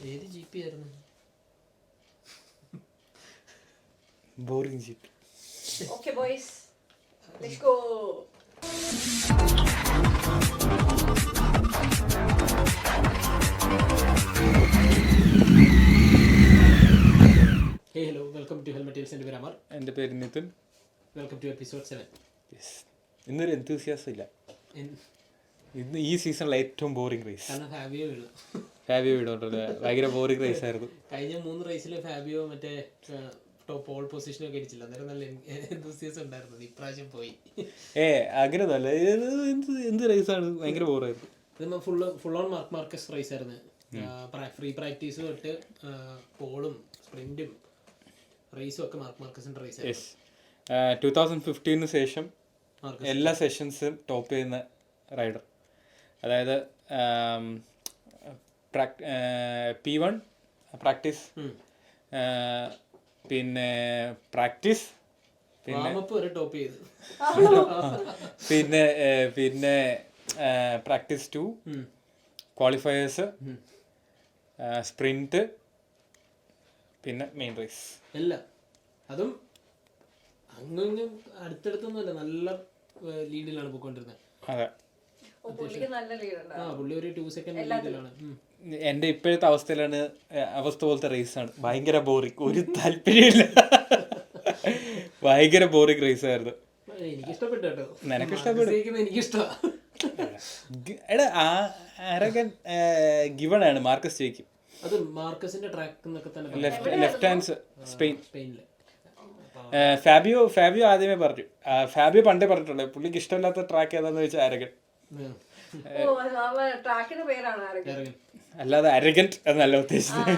ഏത് G P ആയിരുന്നു? Boring G P. Okay boys, let's go. Hey hello, welcome to Helmet Tales and Grammar. എൻ്റെ പേര് Nithin. Welcome to episode 7. Yes. ഇന്നൊരു enthusiasm ഇല്ല. ഇന്ന് ഈ സീസണിലെ ഏറ്റവും ബോറിംഗ് റേസ്. കാരണം ഫാബിയോ വീണു. ഫാബിയോ വീണോണ്ടല്ലേ ഭയങ്കര ബോറിംഗ് റേസ് ആയിരുന്നു. കഴിഞ്ഞ 3 റേസിൽ ഫാബിയോ മറ്റേ ടോപ്പ് പോൾ പൊസിഷനൊക്കെ അടിച്ചില്ല. അന്നേരം നല്ല എന്തൂസിയാസം ഉണ്ടായിരുന്നു. ഇപ്രാവശ്യം പോയി. അങ്ങനെ നല്ല എന്ത് റേസാണ്, ഭയങ്കര ബോറായിരുന്നു. ഇത് ഫുൾ ഓൺ മാർക്കസ് റേസ് ആയിരുന്നു. ഫ്രീ പ്രാക്ടീസ് തൊട്ട് പോളും സ്പ്രിന്റും റേസും ഒക്കെ മാർക്കസിന്റെ റേസ്. യെസ്. 2015 ശേഷം എല്ലാ സെഷൻസും ടോപ്പ് ചെയ്യുന്ന റൈഡർ. അതായത് P1 പ്രാക്ടീസ്, പിന്നെ പ്രാക്ടീസ്, ടോപ്പ് ചെയ്ത്, പിന്നെ പ്രാക്ടീസ് 2, ക്വാളിഫയേഴ്സ്, സ്പ്രിന്റ്, പിന്നെ മെയിൻ റേസ്. എല്ലാം അതും അങ്ങും അടുത്തടുത്തൊന്നുമല്ല, നല്ല ലീഡിലാണ് പോയിക്കൊണ്ടിരുന്നത്. അതെ, പുള്ളി ഒരു 2 സെക്കൻഡ് ലീഡിലാണ്. എൻ്റെ ഇപ്പോഴത്തെ അവസ്ഥ പോലത്തെ റേസാണ്. ഭയങ്കര ബോറിങ്, ഒരു താല്പര്യമില്ല. ഭയങ്കര ബോറിങ് റേസ് ആയിരുന്നു. എനിക്ക് ഇഷ്ടപ്പെട്ടു കേട്ടോ. നിനക്ക് ഇഷ്ടപ്പെടും? എനിക്കിഷ്ടമാണ്. എടാ ആരകൻ ഗിവൺ ആണ്, മാർക്കസ് ജയിക്കും. അത് മാർക്കസിന്റെ ട്രാക്ക് എന്നൊക്കെ തന്നെ. ലെഫ്റ്റ് ഹാൻഡ് സ്പെയിനില് ഫാബിയോ ആദ്യമേ പറഞ്ഞു. ഫാബിയോ പണ്ടേ പറഞ്ഞിട്ടുള്ളത് പുള്ളിക്ക് ഇഷ്ടമില്ലാത്ത ട്രാക്ക് ഏതാന്ന് വെച്ചാൽ ആരകൻ. അല്ലാതെ അരഗന്റ് എന്നല്ല ഉദ്ദേശിച്ചത്.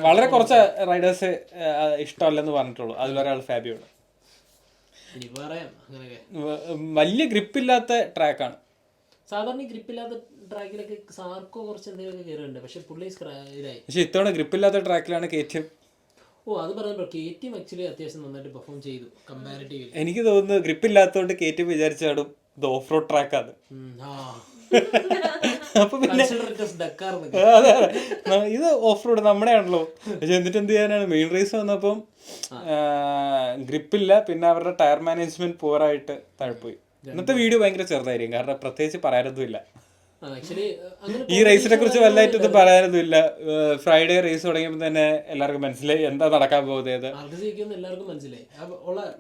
വളരെ കുറച്ച് റൈഡേഴ്സ് ഇഷ്ടമല്ലെന്ന് പറഞ്ഞിട്ടുള്ളൂ. അതിലൊരാൾ ഫാബിയോ. വലിയ ഗ്രിപ്പില്ലാത്ത ട്രാക്കാണ്. സാധാരണ ഗ്രിപ്പില്ലാത്ത ട്രാക്കിലൊക്കെ സാർക്കോ കുറച്ച് എന്തെങ്കിലുമൊക്കെ കയറുന്നുണ്ട്. പക്ഷെ പുള്ളി ഇതായി. പക്ഷെ ഇത്തവണ ഗ്രിപ്പില്ലാത്ത ട്രാക്കിലാണ് KTM. അത് പറഞ്ഞല്ലോ, KTM ആക്ച്വലി അത്യാവശ്യം നന്നായിട്ട് പെർഫോം ചെയ്തു കമ്പാരിറ്റീവ്ലി. എനിക്ക് തോന്നുന്നു ഗ്രിപ്പില്ലാത്തതുകൊണ്ട് KTM വിചാരിച്ചാടും ഇത് ഓഫ് റോഡ് ട്രാക്കാണ്. അപ്പൊ പിന്നെ ഇത് ഓഫ് റോഡ് നമ്മുടെ ആണല്ലോ. പക്ഷെ എന്നിട്ട് എന്ത് ചെയ്യാനാണ്, മെയിൻ റേസ് വന്നപ്പം ഗ്രിപ്പില്ല, പിന്നെ അവരുടെ ടയർ മാനേജ്മെന്റ് പൂറായിട്ട് താഴ്പോയി. ഇന്നത്തെ വീഡിയോ ഭയങ്കര ചെറുതായിരിക്കും, കാരണം പ്രത്യേകിച്ച് പറയാനൊന്നുമില്ല. ഈ റേസിനെ കുറിച്ച് വലുതായിട്ടൊന്നും പറയാനൊന്നുമില്ല. ഫ്രൈഡേ റേസ് തുടങ്ങിയപ്പോൾ തന്നെ എല്ലാവർക്കും മനസ്സിലായി എന്താ നടക്കാൻ പോകുന്നത്. എല്ലാവർക്കും മനസ്സിലായി,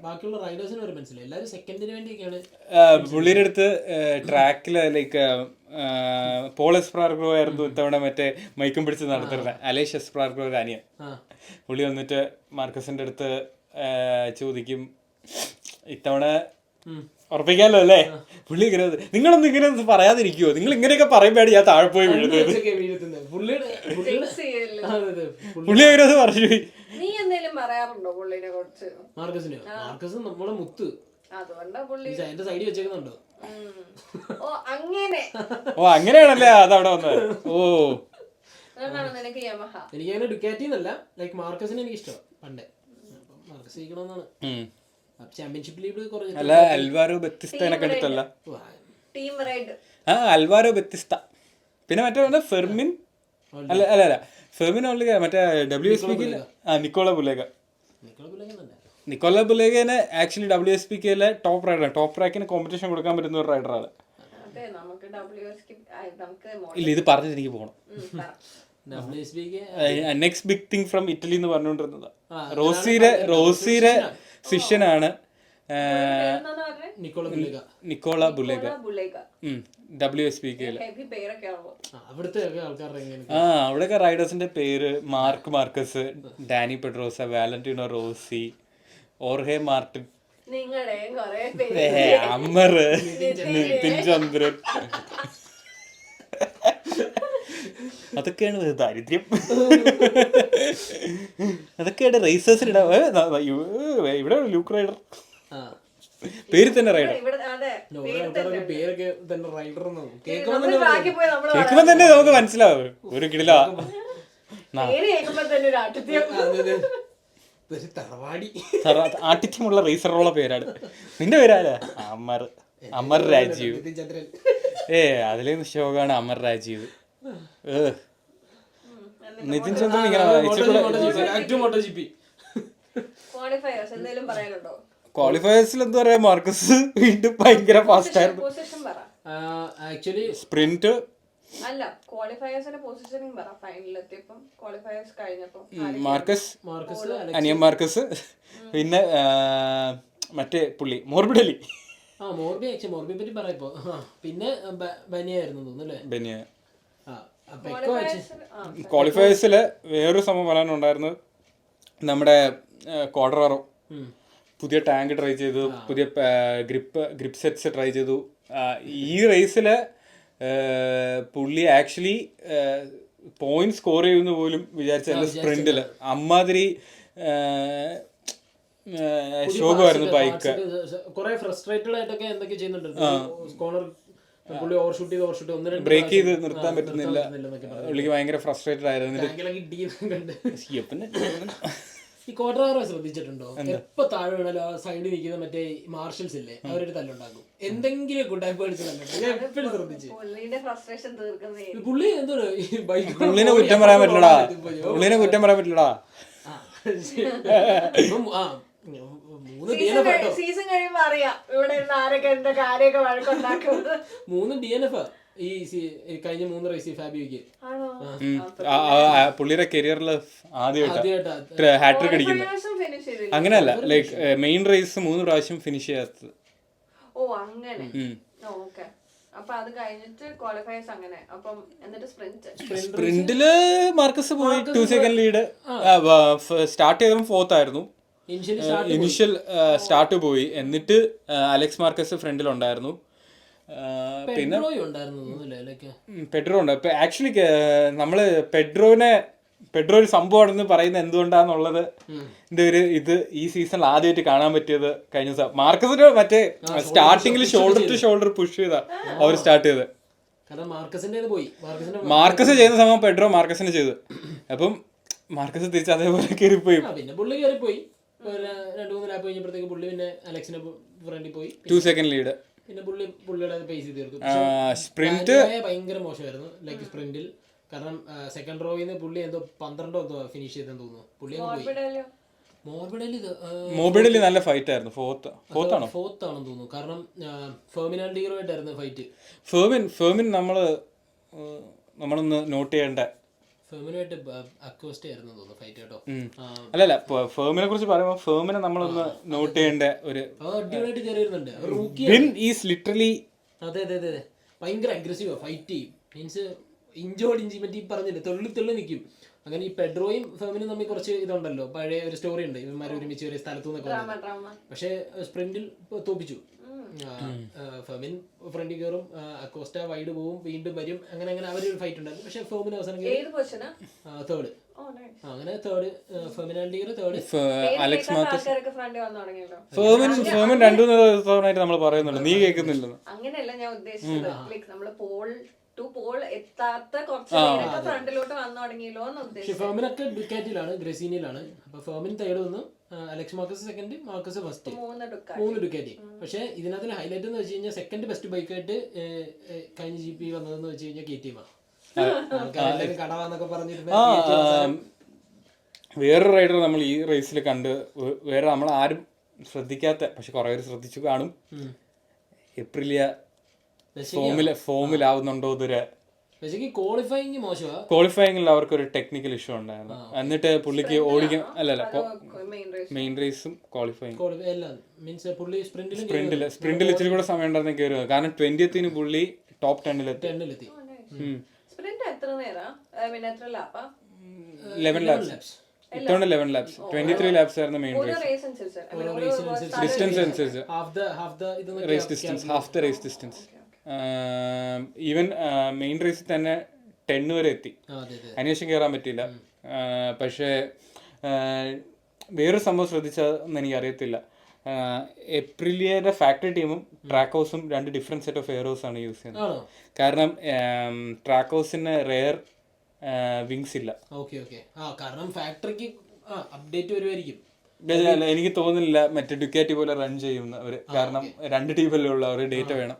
ബാക്കിയുള്ള റൈഡേഴ്സിന് വരെ മനസ്സിലായി. എല്ലാവരും സെക്കൻഡിന് വേണ്ടിയൊക്കെയാണ്. പുള്ളിയുടെ അടുത്ത് ട്രാക്കില് ലൈക്ക് പോൾ എസ്പ്രാർഗോ ആയിരുന്നു ഇത്തവണ മറ്റേ മൈക്കും പിടിച്ച് നടത്തുന്നത്. അലേഷ് എസ്പ്രാർഗോ അനിയൻ. പുള്ളി വന്നിട്ട് മാർക്കസിന്റെ അടുത്ത് ചോദിക്കും, ഇത്തവണ ഉറപ്പിക്കാമല്ലോ അല്ലേ? പുള്ളി ഇങ്ങനെ, നിങ്ങളൊന്നും ഇങ്ങനെ പറയാതിരിക്കുവോ, നിങ്ങൾ ഇങ്ങനെയൊക്കെ പറയുമ്പോഴാണ് ഞാൻ താഴെ പോയി വീഴുന്നത്. പുള്ളി അങ്ങനെ പറഞ്ഞു. മാർക്കസ് നമ്മളെ മുത്ത് എന്റെ സൈഡിൽ വെച്ചേക്കുന്നുണ്ടോ? ഓ അങ്ങനെയാണല്ലേ അതവിടെ വന്നത്. ഓ എനിക്കങ്ങനെ ഡുക്കാറ്റിന്നല്ല, ലൈക്ക് മാർക്കസിനെ എനിക്ക് ഇഷ്ടമാണ് പണ്ടേ. മാർക്കസ് ജയിക്കണമെന്നാണ്. അല്ല, അൽവാരോ ബെത്തിസ്തനെ കണ്ടിട്ടല്ല. അൽവാരോ ബെത്തിസ്ത, പിന്നെ മറ്റേ ഫെർമിൻ അല്ല ഫെർമിൻ ഓൺലി, മറ്റേ WSPK നിക്കോള ബുലേഗനെ ആക്ച്വലി WSPKയിലെ ടോപ്പ് റൈഡറാണ്. ടോപ്പ് റാക്കിന് കോമ്പറ്റീഷൻ കൊടുക്കാൻ പറ്റുന്ന ഒരു റൈഡറാണ്. ഇല്ല, ഇത് പറഞ്ഞിട്ട് എനിക്ക് പോകണം. Next big thing from Italy എന്ന് പറഞ്ഞുകൊണ്ടിരുന്നത് റോസിയുടെ ശിഷ്യനാണ് നിക്കോള ബുലേഗ. WSPKയില് അവിടെയൊക്കെ റൈഡേഴ്സിന്റെ പേര് Marc Marquez, Dani Pedrosa, Valentino Rossi, ഓർഹെ മാർട്ടിൻ, അമർ, നിതിൻ ചന്ദ്രൻ. അതൊക്കെയാണ് ദാരിദ്ര്യം. അതൊക്കെയാണ് റേസേഴ്സിന് ഇവിടെ ലൂക്ക് റൈഡർ പേര് തന്നെ റൈഡർ. കേൾക്കുമ്പോ തന്നെ നമുക്ക് മനസ്സിലാവും ഒരു കിടില ആട്ടിത്യമുള്ള റേസറുള്ള പേരാണ്. നിന്റെ പേരാരാ? അമർ രാജീവ്. അതിലെ ശോകാണ് അമർ രാജീവ്. നിതിൻ ചന്ദ്രൻ ഇങ്ങനെ ക്വാളിഫയേഴ്സ് എന്തെങ്കിലും പറയാനുണ്ടോ? ക്വാളിഫയേഴ്സിൽ എന്താ പറയാ, മാർക്കസ് വീണ്ടും ഭയങ്കര ഫാസ്റ്റ് ആയിരുന്നു. പൊസിഷൻ പറ. ആക്ച്വലി സ്പ്രിന്റ് അല്ല, ക്വാളിഫയേഴ്സിന്റെ പൊസിഷനിങ് പറ. ഫൈനലിലെത്തിയപ്പം ക്വാളിഫയേഴ്സ് കഴിഞ്ഞപ്പം മാർക്കസ്, മാർക്കസ് അനിയൻ മാർക്കസ്, പിന്നെ മറ്റേ പുള്ളി മോർബിഡലി. മോർബിയെ പറ്റി പറയാ. പിന്നെ ബനിയായിരുന്നു തോന്നുന്നു. ബനിയ. ക്വാളിഫയേഴ്സിൽ ക്വാളിഫയേഴ്സില് വേറൊരു സംഭവം പറയാനുണ്ടായിരുന്നു. നമ്മുടെ ക്വാഡ്രാറോ പുതിയ ടാങ്ക് ട്രൈ ചെയ്തു, പുതിയ ഗ്രിപ്പ് സെറ്റ്സ് ട്രൈ ചെയ്തു. ഈ റേസിൽ പുള്ളി ആക്ച്വലി പോയിന്റ് സ്കോർ ചെയ്യുന്ന പോലും വിചാരിച്ചല്ല. സ്പ്രിന്റിൽ അമ്മാതിരി ശോകമായിരുന്നു ബൈക്ക്. കുറെ ഫ്രസ്ട്രേറ്റഡ് ആയിട്ടൊക്കെ എന്തൊക്കെ ചെയ്യുന്നുണ്ട്. കോർണർ പുള്ളി ഓവർഷൂട്ട് ചെയ്ത് ഒന്ന് ബ്രേക്ക് ചെയ്ത് നിർത്താൻ പറ്റുന്നില്ല. പുള്ളിക്ക് ഭയങ്കര ഫ്രസ്ട്രേറ്റഡ് ആയിരുന്നു. ഈ ക്വാഡ്രാറോ ശ്രദ്ധിച്ചിട്ടുണ്ടോ? എപ്പൊ താഴെ വീണല്ലോ സൈഡിൽ നിൽക്കുന്ന മറ്റേ മാർഷൽസ് ഇല്ലേ, അവരൊരു തല്ലുണ്ടാക്കും. എന്തെങ്കിലും കുട്ടായ്പ അടിച്ച് തല്ലുണ്ട്. എപ്പോഴും ശ്രദ്ധിച്ചു. പുള്ളി എന്തോ പുള്ളിനെ കുറ്റം പറയാൻ പറ്റില്ലടാ, പുള്ളിനെ കുറ്റം പറയാൻ പറ്റില്ലടാ. സീസൺ കഴിയുമ്പോ അറിയാം ഇവിടെ ആരൊക്കെ എന്തൊക്കെ ആരെയൊക്കെ വഴക്കുണ്ടാക്കുന്നത്. 3 DNF ഈ കഴിഞ്ഞ 3 റേസ് ഫാബിയോക്ക്. പുള്ളിയുടെ കരിയറിൽ ആദ്യമായിട്ട് ഹാട്രിക് അടിക്കുന്നത്. അങ്ങനെയല്ല, ലൈക്ക് മെയിൻ റേസ് 3 പ്രാവശ്യം ഫിനിഷ് ചെയ്യാത്തത്. ഓ അങ്ങനെ. ഓക്കെ. അപ്പൊ അത് കഴിഞ്ഞിട്ട് ക്വാളിഫയേഴ്സ് അങ്ങനെ. അപ്പം എന്നിട്ട് സ്പ്രിന്റില് മാർക്കസ് പോയി 2 സെക്കൻഡ് ലീഡ്. സ്റ്റാർട്ട് ചെയ്തപ്പോൾ 4th ആയിരുന്നു. ഇനിഷ്യൽ സ്റ്റാർട്ട് പോയി. എന്നിട്ട് അലക്സ് മാർക്കസ് ഫ്രണ്ടിലുണ്ടായിരുന്നു. പിന്നെ പെഡ്രോ ഉണ്ട്. ഇപ്പൊ ആക്ച്വലി നമ്മള് പെഡ്രോ ഒരു സംഭവമാണെന്ന് പറയുന്നത് എന്തുകൊണ്ടാന്നുള്ളത് ഇത് ഈ സീസണിൽ ആദ്യമായിട്ട് കാണാൻ പറ്റിയത് കഴിഞ്ഞ ദിവസം. മാർക്കസിന്റെ മറ്റേ സ്റ്റാർട്ടിങ്ങിൽ ഷോൾഡർ ടു ഷോൾഡർ പുഷ് ചെയ്താ അവർ സ്റ്റാർട്ട് ചെയ്ത്. മാർക്കസ് ചെയ്യുന്ന സമയം പെഡ്രോ മാർക്കസിന് ചെയ്തു. അപ്പം മാർക്കസ് തിരിച്ച് അതേപോലെ കയറിപ്പോയി. പിന്നെ പുള്ളി കയറിപ്പോയി. 2-3 ലാപ്പ് കഴിഞ്ഞപ്പോഴത്തേക്ക് പുള്ളി പിന്നെ അലക്സിന്റെ ഫ്രണ്ടിൽ പോയി 2 സെക്കൻഡ് ലീഡ്. പിന്നെ പുള്ളിയുടെ പേസ് തീർത്തു. സ്പ്രിന്റ് ഭയങ്കര മോശമായിരുന്നു ലൈക്ക് സ്പ്രിന്റിൽ. കാരണം സെക്കൻഡ് റോയിൽ നിന്ന് പുള്ളി എന്തോ 12 എന്തോ ഫിനിഷ് ചെയ്തെന്ന് തോന്നുന്നു. പുള്ളി മോർബിഡലി നല്ല ഫൈറ്റ് ആയിരുന്നു. ഫോർത്ത് ആണെന്ന് തോന്നുന്നു. കാരണം ഫെർമിനാൽഡിയോ ആയിട്ടായിരുന്നു ഫൈറ്റ്. ഫെർമിൻ നമ്മളൊന്ന് നോട്ട് ചെയ്യേണ്ട. ഫെർമിനുമായിട്ട് അക്വസ്റ്റ് ആയിരുന്നു തോന്നുന്നു ഫൈറ്റ് കേട്ടോ. അല്ലല്ല, ഫെർമിനെ കുറിച്ച് പറയുമ്പോൾ ഫെർമിനെ നമ്മളൊന്ന് നോട്ട് ചെയ്യേണ്ട ഒരു അടിപൊളിയായിട്ട് കയറിയിരുന്നുണ്ട്. അതെ ഭയങ്കര അഗ്രസീവാ ഫൈറ്റ് ചെയ്യും. മീൻസ് ഇഞ്ചോട് ഇഞ്ചി മറ്റേ പറഞ്ഞില്ലേ തെള്ളി നിൽക്കും. അങ്ങനെ ഈ പെഡ്രോയും ഫെർമിനും തമ്മിൽ കുറച്ച് ഇതുണ്ടല്ലോ. പഴയ ഒരു സ്റ്റോറി ഉണ്ട്, ഇവന്മാരെ ഒരുമിച്ച് ഒരു സ്ഥലത്തു നിന്നൊക്കെ. പക്ഷെ സ്പ്രിന്റിൽ തോപ്പിച്ചു. ഫെർമിൻ ഫ്രണ്ടിൽ കയറും, അക്കോസ്റ്റ വൈഡ് പോവും, വീണ്ടും വരും. അങ്ങനെ അവരൊരു ഫൈറ്റ് ഉണ്ടായിരുന്നു. പക്ഷെ ഫെർമിൻ അവസാനം തേർഡ്. അങ്ങനെ തേർഡ് ഫെർമിനാൽഡിയോ തേർഡ്. അലക്സ് മാർക്കസ് ഫെർമിൻ 2-3 ദിവസമായിട്ട് നമ്മൾ പറയുന്നുണ്ട്, നീ കേൾക്കുന്നില്ലെന്ന്. അങ്ങനെയല്ല ഞാൻ ഉദ്ദേശിച്ചത്. നമ്മള് പോൾ എത്താത്ത കുറച്ച് പേരൊക്കെ ഫ്രണ്ടിലോട്ട് വന്നു തുടങ്ങിയല്ലോ എന്ന് ഉദ്ദേശിച്ചു. ഫെർമിനൊക്കെ ഡുക്കാറ്റിലാണ്, ഗ്രസീനിലാണ്. അപ്പൊ ഫെർമിൻ തേർഡ് വന്നു, Alex Marquez second, Marquez first. 3 Ducati. പക്ഷെ ഇതിനകത്ത് ഹൈലൈറ്റ് എന്ന് വെച്ച് കഴിഞ്ഞാൽ സെക്കൻഡ് ബെസ്റ്റ് ബൈക്കായിട്ട് കഴിഞ്ഞ GP വന്നതെന്ന് വെച്ച് കഴിഞ്ഞാൽ KTM ആണ്. കടവാന്നൊക്കെ പറഞ്ഞിരുന്ന വേറൊരു റൈഡർ നമ്മൾ ഈ റേസിൽ കണ്ട്, വേറെ നമ്മൾ ആരും ശ്രദ്ധിക്കാത്ത പക്ഷെ കുറെ പേര് ശ്രദ്ധിച്ചു കാണും. എപ്രിലിയ ഫോമിലാവുന്നുണ്ടോ ഇതുവരെ. ക്വാളിഫയിങ്ങിൽ അവർക്കൊരു ടെക്നിക്കൽ ഇഷ്യൂ ഉണ്ടായിരുന്നു. എന്നിട്ട് പുള്ളിക്ക് ഓടിക്കാൻ മെയിൻ റേസും സ്പ്രിന്റിൽ ഇച്ചിരി കൂടെ സമയം ഉണ്ടായിരുന്നെങ്കിൽ കയറുക. കാരണം 20th പുള്ളി ടോപ്പ് 10-ലെത്തി. 11 ലാപ്സ്. ഇത്തവണ 11 ലാപ്സ്. 23 ലാപ്സ് ആയിരുന്നു മെയിൻ റേസ്. ഡിസ്റ്റൻസ് അനുസരിച്ച് half the race distance. Even main റേസിൽ തന്നെ 10 വരെ എത്തി. അതിനുശേഷം കയറാൻ പറ്റിയില്ല. പക്ഷേ വേറൊരു സംഭവം ശ്രദ്ധിച്ചതെന്ന് എനിക്കറിയത്തില്ല. എപ്രിലിയയുടെ ഫാക്ടറി ടീമും ട്രാക്ക് ഹൗസും 2 different set of air house ആണ് യൂസ് ചെയ്യുന്നത്. കാരണം ട്രാക്ക് ഹൗസിന് റെയർ വിങ്സ് ഇല്ല. എനിക്ക് തോന്നുന്നില്ല മറ്റേ ഡുക്കാറ്റി പോലെ റൺ ചെയ്യുന്നവര്. കാരണം 2 ടീമല്ലേ ഉള്ളു, അവര് ഡേറ്റ വേണം.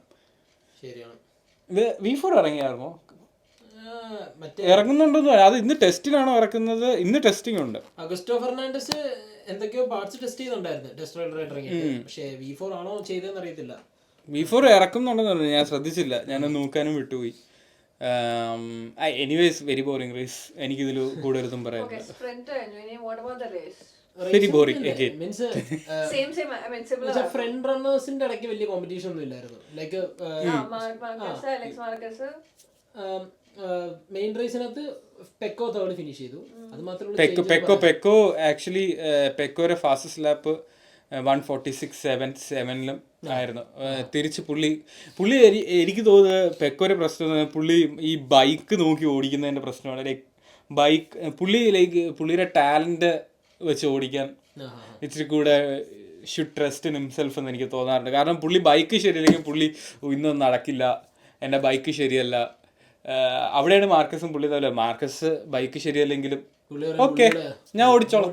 V4 ഇറങ്ങിയായിരുന്നോ? മറ്റേ ഇറങ്ങുന്നുണ്ടെന്ന് അത് ഇന്ന് ടെസ്റ്റിലാണോ ഇറക്കുന്നത്? ഇന്ന് ടെസ്റ്റിംഗ് ഉണ്ട്. അഗസ്റ്റോ ഫെർണാണ്ടസ് എന്തൊക്കെയോ പാർട്സ് ടെസ്റ്റ് ചെയ്തിട്ടുണ്ടായിരുന്നു ടെസ്റ്റ് റൈഡറായിട്ട് ഇറങ്ങിയിട്ട്. പക്ഷേ V4 ആണോ ചെയ്തതെന്ന് അറിയത്തില്ല. V4 ഇറക്കുന്നുണ്ടെന്ന് പറഞ്ഞു, ഞാൻ ശ്രദ്ധിച്ചില്ല, ഞാൻ നോക്കാനും വിട്ടുപോയി. എനിവേസ് വെരി ബോറിംഗ് റേസ്, എനിക്കിതിൽ കൂടുതലൊന്നും പറയാനില്ല. sprint കഴിഞ്ഞു. ഇനി what about the race? Very boring again. Means Same I mean similar. Front റണ്ണേഴ്സിന്റെ ഇടയ്ക്ക് വലിയ കോമ്പറ്റീഷൻ ഒന്നും ഇല്ലായിരുന്നു. Like Marquez, Alex Marquez main റേസിനകത്ത് പെക്കോ തേർഡ് ഫിനിഷ് ചെയ്തു. അത് മാത്രമേ പെക്കോ ആക്ച്വലി പെക്കോയുടെ ഫാസ്റ്റസ്റ്റ് ലാപ്പ് 146.77 ആയിരുന്നു. തിരിച്ച് പുള്ളി എനിക്ക് തോന്നുന്നത് പെക്കോയുടെ പ്രശ്നം പുള്ളി ഈ ബൈക്ക് നോക്കി ഓടിക്കുന്നതിൻ്റെ പ്രശ്നമാണ്. ലൈക്ക് ബൈക്ക് പുള്ളിയുടെ ടാലന്റ് വെച്ച് ഓടിക്കാൻ ഇച്ചിരി കൂടെ ഷുഡ് ട്രസ്റ്റ് ഇൻ ഹിംസെൽഫ് എന്ന് എനിക്ക് തോന്നാറുണ്ട്. കാരണം പുള്ളി ബൈക്ക് ശരിയല്ലെങ്കിൽ പുള്ളി ഇന്നൊന്നും നടക്കില്ല, എൻ്റെ ബൈക്ക് ശരിയല്ല. അവിടെയാണ് മാർക്കസും പുള്ളി തമ്മിൽ. മാർക്കസ് ബൈക്ക് ശരിയല്ലെങ്കിലും ഓക്കെ ഞാൻ ഓടിച്ചോളാം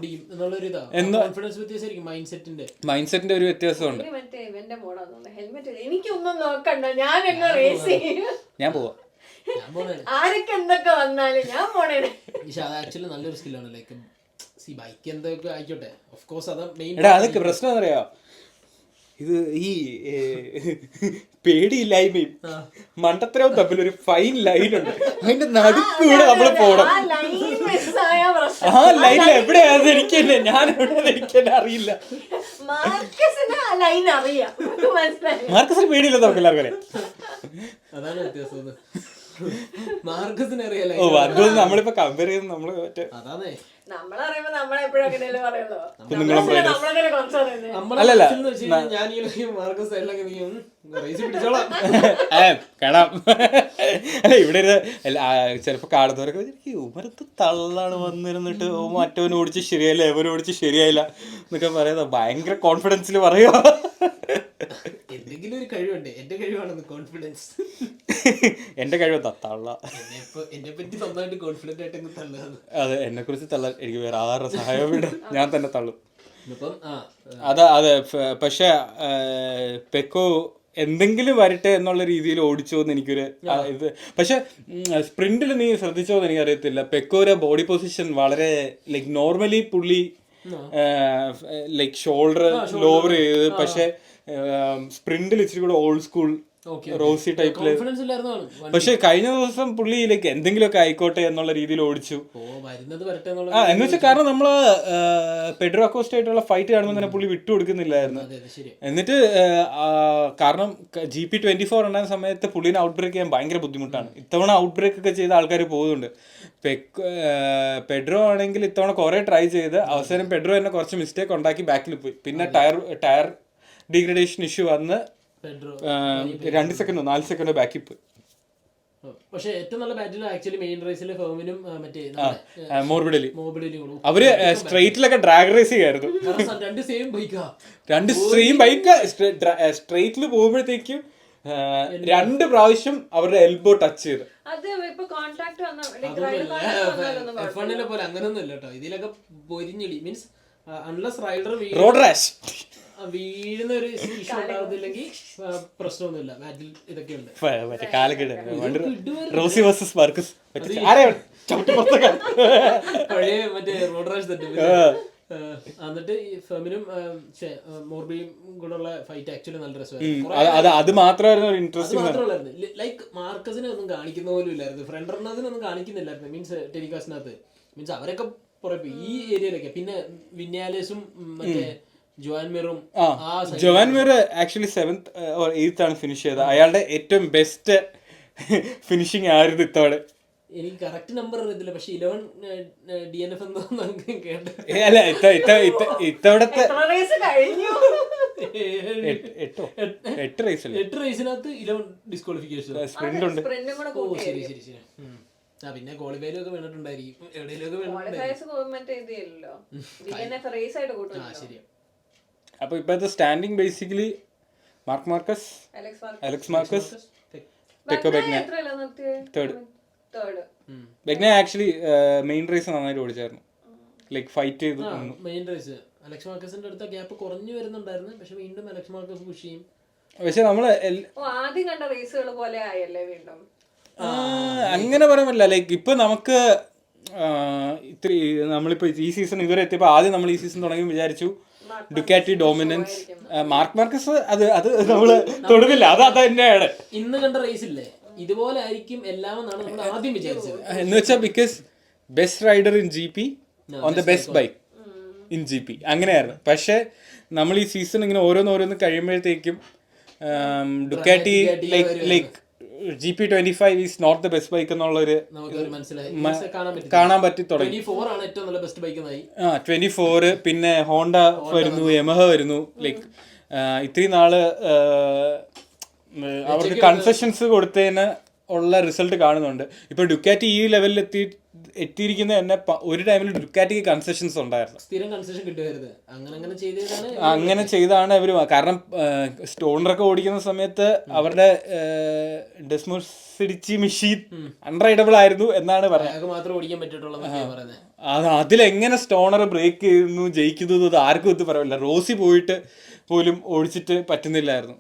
മൈൻഡ് സെറ്റിന്റെ ഒരു വ്യത്യാസമുണ്ട്. ഞാൻ പോവാ, ആരൊക്കെ എന്തൊക്കെ വന്നാലും ഞാൻ പോണേ. ആക്ച്വലി നല്ലൊരു സ്കില്ലാണ്. ലൈക്ക് ബൈക്ക് എന്തൊക്കെ ആയിക്കോട്ടെ, ഓഫ് കോഴ്സ് അത് മെയിൻ. എടാ അതൊക്കെ പ്രശ്നം എന്നറിയോ, ഇത് ഈ പേടിയില്ലായ്മയും മണ്ടത്തരവും തമ്മിൽ ഒരു ഫൈൻ ലൈനുണ്ട്. അതിന്റെ നടുക്കൂടെ നമ്മൾ പോണം. ആ ലൈൻ എവിടെയാണെന്ന് എനിക്ക് തന്നെ, ഞാൻ എവിടെയാണെന്ന് എനിക്ക് തന്നെ അറിയില്ല. മാർക്കസിന് പേടിയില്ല, നമുക്ക് എല്ലാവർക്കും അറിയാം. അതാണ് വ്യത്യാസം. മാർക്കസിന് അറിയാലോ. ഓ അതൊന്നും നമ്മളിപ്പോ കമ്പയർ ചെയ്ത് നമ്മള് മറ്റേ അതാണേ നമ്മളറിയുമ്പോ നമ്മളെപ്പോഴും അങ്ങനെയല്ലേ പറയുള്ളൂ. ഞാൻ മാർക്കസ് കാണാം. അല്ല ഇവിടെ ചിലപ്പോ കാണുന്നവരൊക്കെ ഉമരത്ത് തള്ളാണ് വന്നിരുന്നിട്ട് മറ്റവന് ഓടിച്ച് ശരിയായില്ല, എവന് ഓടിച്ച് ശരിയായില്ല എന്നൊക്കെ പറയുന്നത് ഭയങ്കര കോൺഫിഡൻസിൽ പറയുക. എന്തെങ്കിലും ഒരു കഴിവുണ്ട്. എന്റെ കഴിവാണെന്ന് കോൺഫിഡൻസ്. എന്റെ കഴിവ് തള്ള എന്നെ പറ്റി സ്വന്തമായിട്ട് കോൺഫിഡന്റ് ആയിട്ട് തള്ളുകയാണ്. അതെ, എന്നെ കുറിച്ച് തള്ളാൻ എനിക്ക് വേറെ ആരുടെ സഹായം വേണ്ട, ഞാൻ തന്നെ തള്ളും. ഇപ്പം അതെ പക്ഷെ പെക്കോ എന്തെങ്കിലും വരട്ടെ എന്നുള്ള രീതിയിൽ ഓടിച്ചോ എന്ന് എനിക്കൊരു ഇത്. പക്ഷെ സ്പ്രിന്റിൽ നീ ശ്രദ്ധിച്ചോ എന്ന് എനിക്കറിയത്തില്ല, പെക്കോയുടെ ബോഡി പൊസിഷൻ വളരെ ലൈക്ക് നോർമലി പുള്ളി ലൈക്ക് ഷോൾഡർ ലോവർ ചെയ്ത്, പക്ഷെ സ്പ്രിന്റിൽ ഇച്ചിരി കൂടെ ഓൾഡ് സ്കൂൾ റോസി ടൈപ്പില്. പക്ഷെ കഴിഞ്ഞ ദിവസം പുള്ളിയിലേക്ക് എന്തെങ്കിലുമൊക്കെ ആയിക്കോട്ടെ എന്നുള്ള രീതിയിൽ ഓടിച്ചു. എന്ന് വെച്ചാൽ കാരണം നമ്മള് പെഡ്രോ അക്കോസ്റ്റ ആയിട്ടുള്ള ഫൈറ്റ് കാണുമ്പോൾ തന്നെ പുള്ളി വിട്ടുകൊടുക്കുന്നില്ലായിരുന്നു. എന്നിട്ട് കാരണം GP24 ഉണ്ടാകുന്ന സമയത്ത് പുള്ളിനെ ഔട്ട് ബ്രേക്ക് ചെയ്യാൻ ഭയങ്കര ബുദ്ധിമുട്ടാണ്. ഇത്തവണ ഔട്ട് ബ്രേക്ക് ഒക്കെ ചെയ്ത ആൾക്കാർ പോകുന്നുണ്ട്. പെഡ്രോ ആണെങ്കിൽ ഇത്തവണ കുറെ ട്രൈ ചെയ്ത് അവസാനം പെഡ്രോ തന്നെ കുറച്ച് മിസ്റ്റേക്ക് ഉണ്ടാക്കി ബാക്കിൽ പോയി. പിന്നെ ടയർ ഡീഗ്രഡേഷൻ ഇഷ്യൂ വന്ന് 2 സെക്കൻഡോ 4 സെക്കൻഡോ ബാക്കിൽ പോയി. പക്ഷെ ഏറ്റവും നല്ല ബാറ്റിൽ ആക്ച്വലി മെയിൻ റേസിലെ ഫെർമിനും മറ്റേ മോർബിഡലും അവര് സ്ട്രെയിറ്റിലൊക്കെ ഡ്രാഗ് റേസ് ചെയ്യായിരുന്നു. രണ്ട് സെയിം ബൈക്ക് സ്ട്രെയിറ്റിൽ പോകുമ്പോഴത്തേക്കും 2 പ്രാവശ്യം അവരുടെ എൽബോ ടച്ച് ചെയ്ത്. F1 പോലെ അങ്ങനൊന്നും ഇല്ല കേട്ടോ. ഇതിലൊക്കെ പൊരിഞ്ഞിടി means unless rider road rash വീഴുന്ന ഒരു ഇഷ്യൂ ഉണ്ടാകത്തില്ലെങ്കിൽ പ്രശ്നമൊന്നുമില്ല. ബാറ്റിൽ ഇതൊക്കെ ഉണ്ട്. പഴയ മറ്റേ റോഡ് റാഷ് തന്നെ. എന്നിട്ട് ഈ ഫെമിനും മോർബിയും കൂടെ ഉള്ള ഫൈറ്റ് ആക്ച്വലി നല്ല രസമായിരുന്നു. അത് മാത്രമായിരുന്നു. ലൈക്ക് മാർക്കസിനെ ഒന്നും കാണിക്കുന്ന പോലും ഇല്ലായിരുന്നു, ഫ്രണ്ട് റണ്ണേഴ്സിനൊന്നും കാണിക്കുന്നില്ലായിരുന്നു. മീൻസ് ടെലികാസ്റ്റിനകത്ത് മീൻസ് അവരൊക്കെ പുറത്ത് ഈ ഏരിയയിലൊക്കെ. പിന്നെ വിന്യാലേസും മറ്റേ Joan Mir actually 7th or 8th ആണ് ഫിനിഷ് ചെയ്തത്. അയാളുടെ ഏറ്റവും ബെസ്റ്റ് ഫിനിഷിംഗ് ആയിരുന്നു ഇത്തവണ. എനിക്ക് കറക്റ്റ് നമ്പർ അറിയത്തില്ല, പക്ഷെ 11 DNF അല്ല ഇത്തവണത്തെ 8 റേസിനകത്ത് 11 ഡിസ്ക്വാളിഫിക്കേഷൻ സ്പ്രിന്റ് ഉണ്ട്. ശരി പിന്നെ ക്വാളിഫൈയിലൊക്കെ വീണിട്ടുണ്ടായിരിക്കും, എവിടെയെങ്കിലും. അപ്പൊ ഇപ്പോഴത്തെ standing basically Marquez, Alex Marquez, Pecco Bagnaia third. Bagnaia actually main race നന്നായിട്ട് ഓടിച്ചായിരുന്നു, ലൈക്ക് ഫൈറ്റ് ചെയ്ത്. മെയിൻ റേസ് അലക്സ് മാർക്കസിന്റെ അടുത്ത ഗ്യാപ്പ് കുറഞ്ഞു വരുന്നുണ്ടായിരുന്നു, പക്ഷെ വീണ്ടും അലക്സ് മാർക്കസ് പുഷ് ചെയ്യും. പക്ഷെ നമ്മള് ആദ്യം കണ്ട റേസുകൾ പോലെ ആയല്ലേ വീണ്ടും. അങ്ങനെ പറയാൻ പറ്റില്ല. ലൈക്ക് ഇപ്പൊ നമുക്ക് ഇത്തിരി നമ്മളിപ്പോ ഈ സീസൺ ഇതുവരെ എത്തിയപ്പോ ആദ്യം നമ്മൾ ഈ സീസൺ തുടങ്ങി വിചാരിച്ചു ഡുക്കാറ്റി ഡോമിനൻസ്, മാർക്ക് മാർക്കസ് അത് നമ്മള് തൊടുന്നില്ല. അത് തന്നെയാണ് ഇന്ന് കണ്ട റേസ് ഇല്ലേ ഇതുപോലെ ആയിരിക്കും എല്ലാം എന്നാണ് നമ്മൾ ആദ്യം വിചാരിച്ചത്. എന്ന് വെച്ചാൽ because best rider in GP on the best bike in GP അങ്ങനെയായിരുന്നു. പക്ഷെ നമ്മൾ ഈ സീസൺ ഇങ്ങനെ ഓരോന്ന് കഴിയുമ്പോഴത്തേക്കും Ducati like GP25 is not the best bike എന്നുള്ളൊരു കാണാൻ പറ്റി തുടങ്ങി. 24 പിന്നെ ഹോണ്ട വരുന്നു, യമഹ വരുന്നു. ലൈക്ക് ഇത്രയും നാള് അവർക്ക് കൺസെഷൻസ് കൊടുത്തതിന് ഉള്ള റിസൾട്ട് കാണുന്നുണ്ട്. ഇപ്പൊ ഡുക്കാറ്റി ഈ ലെവലിൽ എത്തിയിരിക്കുന്ന തന്നെ ഒരു ടൈമിൽ ഡുക്കാറ്റിക്ക് കൺസെഷൻസ് ഉണ്ടായിരുന്നു. സ്ഥിരം കൺസെഷൻ കിട്ടുമായിരുന്നു. അങ്ങനെ ചെയ്താണ് അവര്. കാരണം സ്റ്റോണറൊക്കെ ഓടിക്കുന്ന സമയത്ത് അവരുടെ ഡെസ്മോസിഡിച്ചി മെഷീൻ അൺറൈഡബിൾ ആയിരുന്നു എന്നാണ് പറയുന്നത്. അതിലെങ്ങനെ സ്റ്റോണർ ബ്രേക്ക് ചെയ്യുന്നു ജയിക്കുന്നു ആർക്കും ഇത് പറയില്ല. റോസി പോയിട്ട് പോലും ഓടിച്ചിട്ട് പറ്റുന്നില്ലായിരുന്നു.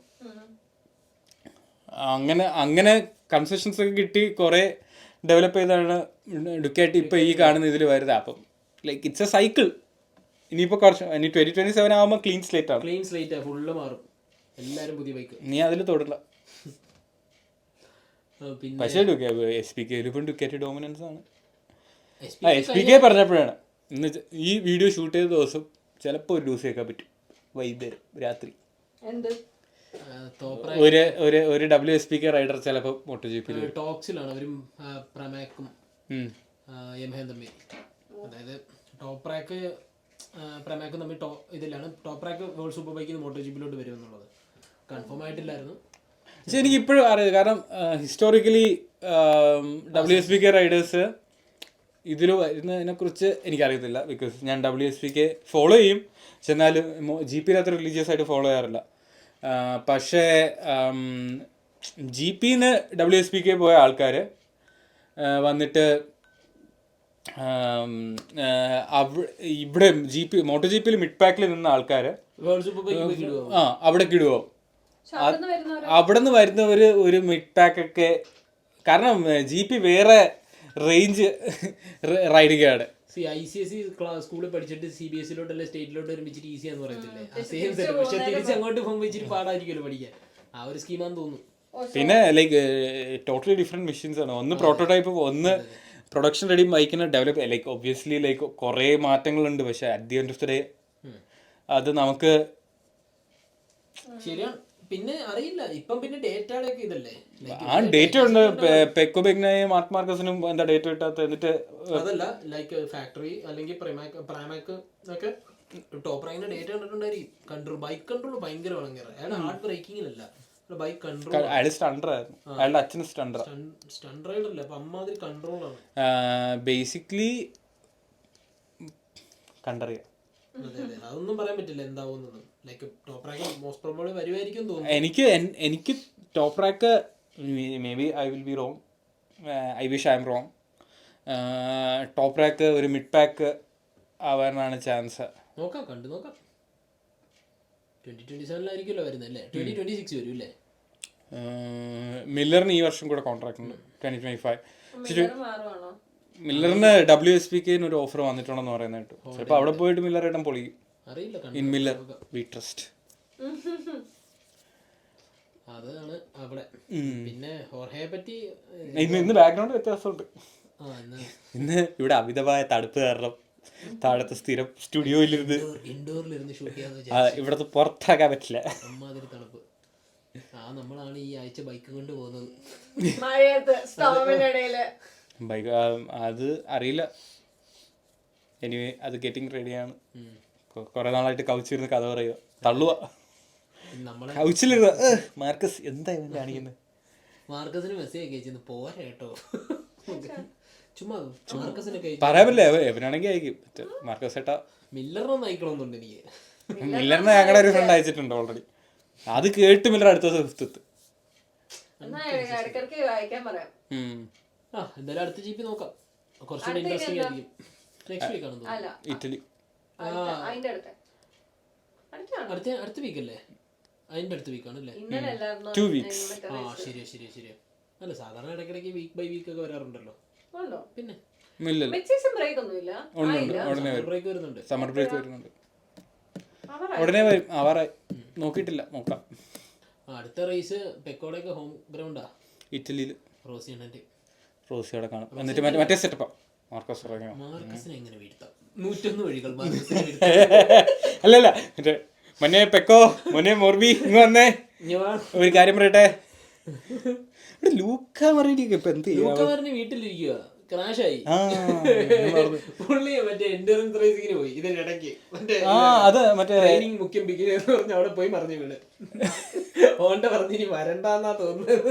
അങ്ങനെ കൺസെഷൻസ് ഒക്കെ കിട്ടി കുറെ ഡെവലപ്പ് ചെയ്താണ് ഡുക്കാറ്റി ഇപ്പൊ ഈ കാണുന്ന ഇതിൽ വരുന്നത്. അപ്പം ലൈക്ക് ഇറ്റ്സ് എ സൈക്കിൾ. ഇനിയിപ്പോ കുറച്ച് 2027 ആവുമ്പോൾ ക്ലീൻ സ്ലേറ്റ് ആണ്, ഫുള്ള് മാറും, എല്ലാരും പുതിയ ബൈക്ക്. നീ അതിൽ തൊടില്ല. പക്ഷേ SPK ഇപ്പം ഡുക്കാറ്റി ഡോമിനൻസ് ആണ്. SPK പറഞ്ഞപ്പോഴാണ് ഇന്ന് ഈ വീഡിയോ ഷൂട്ട് ചെയ്ത ദിവസം ചിലപ്പോൾ ഒരു ദിവസം കേൾക്കാൻ പറ്റും വൈകുന്നേരം രാത്രി ഒരു WSPK റൈഡർ ചിലപ്പോൾ MotoGP ടോക്സിലാണ് അവരും പ്രമാക്കും യമഹയും തമ്മിൽ. അതായത് ടോപ്പ് റാക്ക് പ്രമാക്കും തമ്മിൽ ഇതിലാണ്. ടോപ്പ് റാക്ക് വേൾഡ് സൂപ്പർ ബൈക്കിൽ MotoGPയിലോട്ട് വരും എന്നുള്ളത് കൺഫേം ആയിട്ടില്ലായിരുന്നു. പക്ഷെ എനിക്ക് ഇപ്പോഴും അറിയാം. കാരണം ഹിസ്റ്റോറിക്കലി WSPK റൈഡേഴ്സ് ഇതിൽ വരുന്നതിനെ കുറിച്ച് എനിക്കറിയത്തില്ല. ബിക്കോസ് ഞാൻ WSPK ഫോളോ ചെയ്യും, പക്ഷെ എന്നാലും GPയിൽ അത്ര റിലീജിയസ് ആയിട്ട് ഫോളോ ചെയ്യാറില്ല. പക്ഷേ GPന്ന് WSPK പോയ ആൾക്കാർ വന്നിട്ട് ഇവിടെ MotoGPയിൽ മിഡ് പാക്കിൽ നിന്ന ആൾക്കാർ അവിടെ കിടുവോ. അവിടെ നിന്ന് വരുന്നവർ ഒരു മിഡ് പാക്കൊക്കെ, കാരണം GP വേറെ റേഞ്ച് റൈഡിംഗ് ആണ്. ICSE സ്കൂളിൽ പഠിച്ചിട്ട് CBSE സ്റ്റേറ്റിലോട്ട് ഒരുമിച്ചിട്ട് ഈസിയാന്ന് പറയത്തില്ലേ, പക്ഷെ തിരിച്ചങ്ങോട്ട് പോകുമ്പോൾ ഇച്ചിരി പാടായിരിക്കുമല്ലോ പഠിക്കാൻ. ആ ഒരു സ്കീമാന്ന് തോന്നുന്നു. പിന്നെ ലൈക്ക് ടോട്ടലി ഡിഫറെന്റ് മെഷീൻസ് ആണ്. ഒന്ന് പ്രോട്ടോടൈപ്പ്, ഒന്ന് പ്രൊഡക്ഷൻ റെഡി ബൈക്കിനെ ഡെവലപ്പ്. ലൈക്ക് ഒബ്വിയസ്ലി ലൈക്ക് കുറേ മാറ്റങ്ങളുണ്ട്. പക്ഷെ at the end of the day അത് നമുക്ക് ശരിയാണ്. പിന്നെ അറിയില്ല ഇപ്പം പിന്നെ ഡേറ്റയുടെ ഒക്കെ ഇതല്ലേ. ആ ഡേറ്റ ഉണ്ട്. പെക്കോ ബെഗ്നയും മാർക്ക് മാർക്കസിനും എന്താ ഡേറ്റ കിട്ടാത്ത? എന്നിട്ട് അതല്ല ലൈക്ക് ഫാക്ടറി അല്ലെങ്കിൽ പ്രാമാക്ക് ഒക്കെ ടോപ്പ് റാങ്കിന്റെ ഡേറ്റ കണ്ടിട്ടുണ്ടായിരിക്കും. കൺട്രോൾ ബൈക്ക് കൺട്രോൾ ഭയങ്കര ഭയങ്കര. അയാൾ ഹാർഡ് ബ്രേക്കിങ്ങിലല്ല, ബൈക്ക് കൺട്രോൾ. അയാൾ സ്റ്റണ്ടർ ആയിരുന്നു. അയാളുടെ അച്ഛന് സ്റ്റണ്ടർ റൈഡറല്ലേ, അപ്പൊ അമ്മാതിരി കൺട്രോളാണ്. ബേസിക്കലി കണ്ടറിയാം. അതൊന്നും പറയാൻ പറ്റില്ല എന്താവുന്നത്. Like top rank most probably വരുമായിരിക്കും തോന്നുന്നു. എനിക്ക് top rank may be I will be wrong, I wish I am wrong. Top rank ഒരു മിഡ് പാക്ക് ആവാനാണ് ചാൻസ്. നോക്കാം 2027 വരുന്നല്ലേ. 2026 വരും അല്ലേ. മില്ലറിന് ഈ വർഷം കൂടെ കോൺട്രാക്ട് ഉണ്ട് 2025. മില്ലറിന് WSPK ഒരു ഓഫർ വന്നിട്ടുണ്ടെന്ന് പറയുന്നത് കേട്ടു. ചിലപ്പോൾ അവിടെ പോയിട്ട് മില്ലർ ഇടം പൊളിക്കും. അറിയില്ല. In Miller V trust. അതാണ് അവിടെ. പിന്നെ ഹോർഹയെ പറ്റി ഇന്ന് ബാക്ക്ഗ്രൗണ്ട് വ്യത്യാസമുണ്ട്. ഇന്ന് ഇവിടെ അമിതമായ തണുപ്പ് കാരണം താഴത്തെ സ്ഥിരം സ്റ്റുഡിയോയിലിരുന്ന് ഇൻഡോറിലിരുന്ന് ഷൂട്ട് ചെയ്യാന്ന്. ഇവിടത്തെ പുറത്താക്കാൻ പറ്റില്ല, അമ്മാതിരി തണുപ്പ്. നമ്മളാണ് ഈ ആഴ്ച ബൈക്ക് കൊണ്ട് പോകുന്നത്. ബൈക്ക് അത് അറിയില്ല. എനിവേ അത് ഗെറ്റിംഗ് റെഡിയാണ്. കുറെ നാളായിട്ട് കൗച്ചിരുന്ന് കഥ പറയുക, തള്ളുക. കൗച്ചിലിരുന്ന മാർക്കസ് എന്താ കാണിക്കുന്നത്? മാർക്കസിന് മെസ്സേജ് അയച്ചു പോരാ കേട്ടോ. ചുമ്മാ പറയാൻ പറ്റില്ല. എവനാണെങ്കിൽ അയക്കും. മാർക്കസ് ഏട്ടാ മില്ലറിനൊന്നും അയക്കണമെന്നുണ്ട് എനിക്ക്. മില്ലറിനെ ഞങ്ങളുടെ ഒരു ഫ്രണ്ട് അയച്ചിട്ടുണ്ട് ഓൾറെഡി. അത് കേട്ട് മില്ലർ അടുത്ത ദിവസം എന്തായാലും അടുത്ത GP നോക്കാം. കുറച്ചുകൂടി ഇൻട്രസ്റ്റിംഗ് ആയിരിക്കും. നെക്സ്റ്റ് വീക്ക് ആണ് ഇറ്റലി. അടുത്ത വീക്ക് അല്ലേ? അതിന്റെ അടുത്ത വീക്കാണ് അല്ലേ? ഇന്നലെ അല്ലായിരുന്നോ 2 weeks. മറ്റേ ആ race? ശരിയാ. അല്ല സാധാരണ ഇടയ്ക്കിടയ്ക്ക് വീക്ക് ബൈ വീക്ക് ഒക്കെ വരാറുണ്ടല്ലോ. ഉണ്ടോ? പിന്നെ ഇല്ലല്ലോ, മിഡ് സീസൺ ബ്രേക്ക് ഒന്നുമില്ല. ഉണ്ട് ഉടനെ വരും. ബ്രേക്ക് വരുന്നുണ്ട്. സമ്മർ ബ്രേക്ക് വരുന്നുണ്ട്, അവരാ ഉടനെ വരും. ആവാറായി, നോക്കിയിട്ടില്ല, നോക്കാം. അടുത്ത റേസ് പെക്കോടെയൊക്കെ ഹോം ഗ്രൗണ്ടാ, ഇറ്റലിയിൽ റോസിയണ്ണന്റെ. റോസിയോടെ കാണും. എന്നിട്ട് മറ്റേ സെറ്റപ്പാ മാർക്കസ് ഇറങ്ങിയോ. മാർക്കസിനെ എങ്ങനെ വീഴ്ത്താം? 101 വഴികൾ മാർക്കസിനെ വീഴ്ത്താം. അല്ലല്ല, മറ്റേ മൊന്നെ പെക്കോ, മൊന്നെ മോർബി, ഇങ്ങ് വന്നേ, ഒരു കാര്യം പറയട്ടെ. ഇവിടെ ലൂക്ക മറിയിട്ടൊക്കെ ഇപ്പൊ എന്ത് ചെയ്യാ? ലൂക്കമാരന് വീട്ടിലിരിക്കുക, ക്രാഷായി. ആ, പുള്ളി മറ്റേ എൻഡുറൻസ് റേസിങ്ങിന് പോയി ഇതിനിടയ്ക്ക്. മറ്റേ അത് മറ്റേ ട്രെയിനിങ് മുഖ്യം പിക്കുന്നതെന്ന് പറഞ്ഞ് അവിടെ പോയി മറിഞ്ഞു വീണ്. ഓണ്ട പറഞ്ഞ് ഇനി വരണ്ടെന്നാ തോന്നുന്നത്.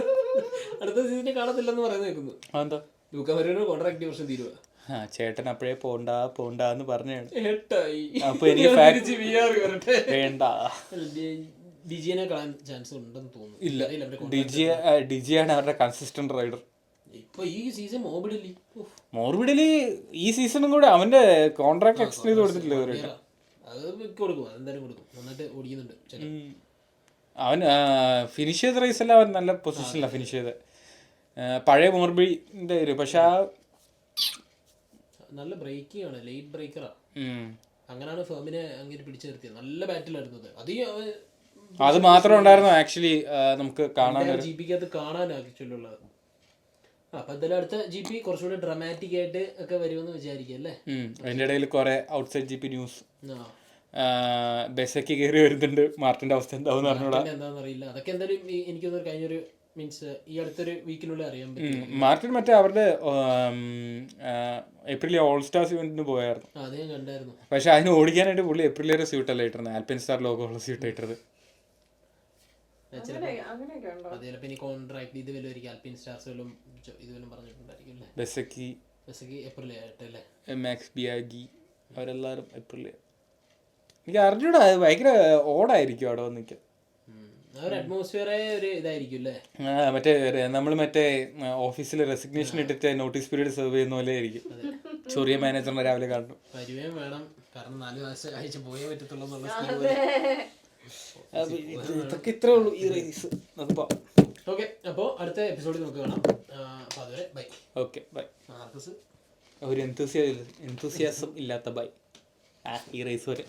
അടുത്ത സീസണിൽ കാണത്തില്ലെന്ന് പറയുന്നത് കേൾക്കുന്നു. എന്താ ലൂക്കമാരുടെ കോൺട്രാക്ട് വർഷം തീരുവ. ആ ചേട്ടൻ അപ്പഴേ പോണ്ടാന്ന് പറഞ്ഞാണ്. ഏട്ടായി. അപ്പൊ എനിക്ക് തിരിച്ച് VR വരട്ടെ. വേണ്ട, ഡിജിനെ കളയാൻ ചാൻസ് ഉണ്ടെന്ന് തോന്നുന്നു. ഇല്ല, ഡിജിയാണ് അവരുടെ കൺസിസ്റ്റന്റ് റൈഡർ. ഇപ്പൊ ഈ സീസൺ മോബിഡിലി മോർബിഡില് ഈ സീസണും കൂടെ അവന്റെ കോൺട്രാക്ട് എക്സ്റ്റെൻഡ് ചെയ്ത് കൊടുത്തിട്ടില്ല ഇതുവരെ. അത് കൊടുക്കും, അതെന്തായാലും കൊടുക്കും. നന്നായിട്ട് ഓടിക്കുന്നുണ്ട് ചേട്ടൻ. അവൻ ഫിനിഷ് ചെയ്ത റേസ് എല്ലാം അവൻ നല്ല പൊസിഷനിലാണ് ഫിനിഷ് ചെയ്ത്. പഴയ മോർബിഡിന്റെ ഒരു പക്ഷെ നല്ല ബ്രേക്കിംഗ് ആണ്, ലേറ്റ് ബ്രേക്കറാ. അങ്ങനെയാണ് ഫെർമിനെ അങ്ങനെ പിടിച്ചു നിർത്തിയത്. നല്ല ബാറ്റിലായിരുന്നു അത് മാത്രം ഉണ്ടായിരുന്നു ആക്ച്വലി നമുക്ക് കാണാൻ. ജിപിക്കകത്ത് കാണാൻ ആക്ച്വലുള്ളത്. അപ്പൊ എന്തായാലും അടുത്ത GP കുറച്ചുകൂടെ ഡ്രമാറ്റിക് ആയിട്ട് ഒക്കെ വരുമെന്ന് വിചാരിക്കും അല്ലേ? അതിന്റെ ഇടയിൽ കുറെ ഔട്ട്സൈഡ് GP ന്യൂസ്. ബെസക്ക് കയറി വരുന്നുണ്ട്, മാർട്ടിന്റെ അവസ്ഥ എന്താവും അറിഞ്ഞൂടാ. എന്താണെന്ന് അറിയില്ല. അതൊക്കെ എന്തായാലും എനിക്ക് തോന്നുന്നു കഴിഞ്ഞൊരു മീൻസ് ഈ അടുത്തൊരു വീക്കിനുള്ളിൽ അറിയാൻ പറ്റും. മാർട്ടിൻ മറ്റേ അവരുടെ ഏപ്രിൽ ഓൾ സ്റ്റാർസ് ഇവന്റിന് പോയായിരുന്നു. അത് ഞാൻ കണ്ടായിരുന്നു. പക്ഷെ അതിന് ഓടിക്കാനായിട്ട് പുള്ളി ഏപ്രിലേറെ സ്യൂട്ടല്ല ഇട്ടിരുന്നത്, ആൽപ്പിൻ സ്റ്റാർ ലോഗോ ഉള്ള സ്യൂട്ട് ഇട്ടത്. ചിലപ്പോ ഇനി കോൺട്രാക്ട് ഇത് വല്ലതും ആൽപ്പിൻ സ്റ്റാർസ് വല്ലതും ഇതുവരും പറഞ്ഞിട്ടുണ്ടായിരിക്കും അല്ലേ? ബെസക്കി ഏപ്രിൽ ആയിട്ടല്ലേ? മാക്സ് ബിയാഗി അവരെല്ലാരും ഏപ്രിൽ. എനിക്ക് അറിഞ്ഞൂടാ, അത് ഭയങ്കര ഓടായിരിക്കും അവിടെ വന്നിക്കാൻ. ഒരു അറ്റ്മോസ്ഫിയറെ ഒരു ഇതായിരിക്കും അല്ലേ? മറ്റേ നമ്മൾ മറ്റേ ഓഫീസിൽ റെസിഗ്നേഷൻ ഇട്ടിട്ട് നോട്ടീസ് പീരീഡ് സെർവ് ചെയ്യുന്ന പോലെ ആയിരിക്കും. ചെറിയ മാനേജറിനെ രാവിലെ കാണും. വരുവേം വേണം, കാരണം 4 മാസം അയച്ച് പോയേ പറ്റത്തുള്ളൂ എന്നുള്ള. ഇതൊക്കെ ഇത്രേ ഉള്ളൂ ഈ റേസ്. ഓക്കെ, അപ്പോൾ അടുത്ത എപ്പിസോഡിൽ നമുക്ക് കാണാം. അപ്പോൾ അതുവരെ ബൈ. Okay bye. ഒരു എന്തൂസിയാസം ഇല്ലാത്ത ബൈ ഈ റേസ് വരെ.